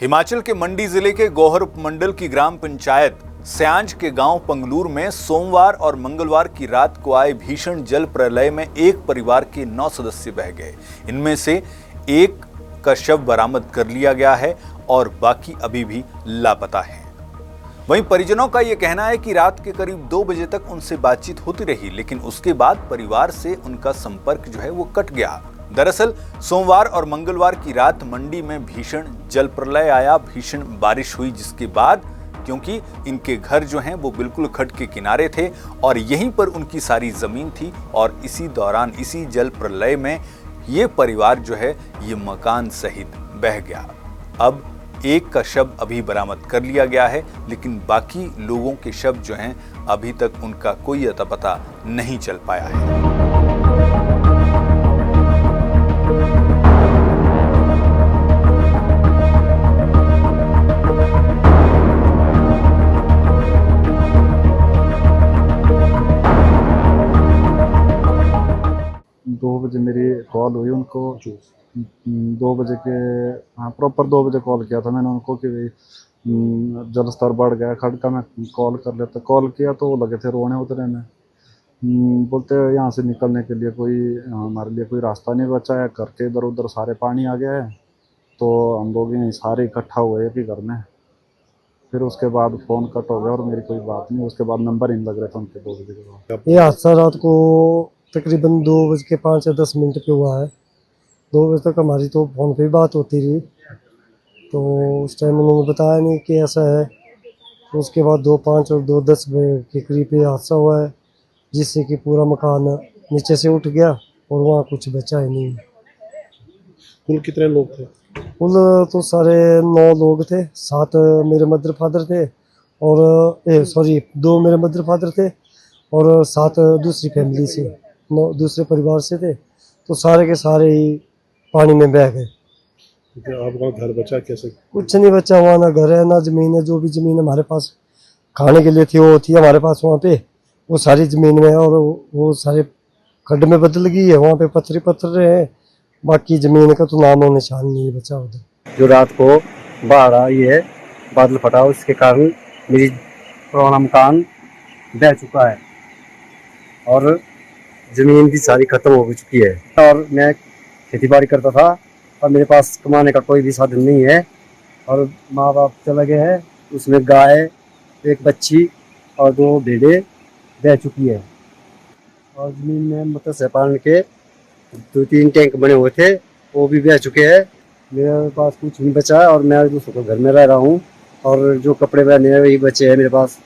हिमाचल के मंडी जिले के गौहर उपमंडल की ग्राम पंचायत सयांज के गांव पंगलूर में सोमवार और मंगलवार की रात को आए भीषण जल प्रलय में एक परिवार के 9 सदस्य बह गए। इनमें से एक का शव बरामद कर लिया गया है और बाकी अभी भी लापता हैं। वहीं परिजनों का यह कहना है कि रात के करीब 2 बजे तक उनसे बातचीत होती रही, लेकिन उसके बाद परिवार से उनका संपर्क जो है वो कट गया। दरअसल सोमवार और मंगलवार की रात मंडी में भीषण जल प्रलय आया, भीषण बारिश हुई, जिसके बाद क्योंकि इनके घर जो हैं वो बिल्कुल खड्ड के किनारे थे और यहीं पर उनकी सारी जमीन थी और इसी दौरान इसी जल प्रलय में ये परिवार जो है ये मकान सहित बह गया। अब एक का शव अभी बरामद कर लिया गया है, लेकिन बाकी लोगों के शव जो हैं अभी तक उनका कोई अता पता नहीं चल पाया है। 2 बजे मेरी कॉल हुई उनको। 2 बजे के प्रॉपर 2 बजे कॉल किया था मैंने उनको कि जल स्तर बढ़ गया खड्ड का, मैं कॉल कर लेता। कॉल किया तो वो लगे थे रोने उतरे में, बोलते यहाँ से निकलने के लिए कोई हमारे लिए कोई रास्ता नहीं बचा है, घर के इधर उधर सारे पानी आ गया है, तो हम लोग यहीं सारे इकट्ठा हुए एक ही घर में। फिर उसके बाद फ़ोन कट हो गया और मेरी कोई बात नहीं। उसके बाद नंबर ही नहीं लग रहे थे उनके 2 बजे के बाद। ये हादसा रात को तकरीबन 2:05 या 10 मिनट पे हुआ है। 2 बजे तक हमारी तो फ़ोन पे बात होती रही, तो उस टाइम उन्होंने बताया नहीं कि ऐसा है। तो उसके बाद 2:05 और 2:10 के करीब ये हादसा हुआ है, जिससे कि पूरा मकान नीचे से उठ गया और वहाँ कुछ बचा ही नहीं। कुल कितने लोग थे? कुल तो सारे 9 लोग थे। 7 मेरे मदर फादर थे और 2 मेरे मदर फादर थे और 7 दूसरी फैमिली से, 9 दूसरे परिवार से थे। तो सारे के सारे ही पानी में बह गए। आपका घर बचा कैसे? कुछ नहीं बचा, वहाँ ना घर है ना ज़मीन है। जो भी ज़मीन हमारे पास खाने के लिए थी वो थी हमारे पास वहाँ पे, वो सारी ज़मीन में है और वो सारे खड्ड में बदल गई है। वहाँ पे पत्थर हैं, बाकी ज़मीन का तो नामो निशान नहीं बचा उधर। जो रात को बाढ़ आई है, बादल फटा, उसके कारण मेरी पुराना मकान बह चुका है और ज़मीन भी सारी ख़त्म हो चुकी है। और मैं खेती बाड़ी करता था और मेरे पास कमाने का कोई भी साधन नहीं है और माँ बाप चले गए हैं। उसमें गाय, एक बच्ची और 2 भेड़ें बह चुकी है और ज़मीन में मत्स्य पालन के 2-3 टैंक बने हुए थे, वो भी बह चुके हैं। मेरे पास कुछ नहीं बचा है और मैं दूसरों को घर में रह रहा हूँ और जो कपड़े पहने हैं वही बचे हैं मेरे पास।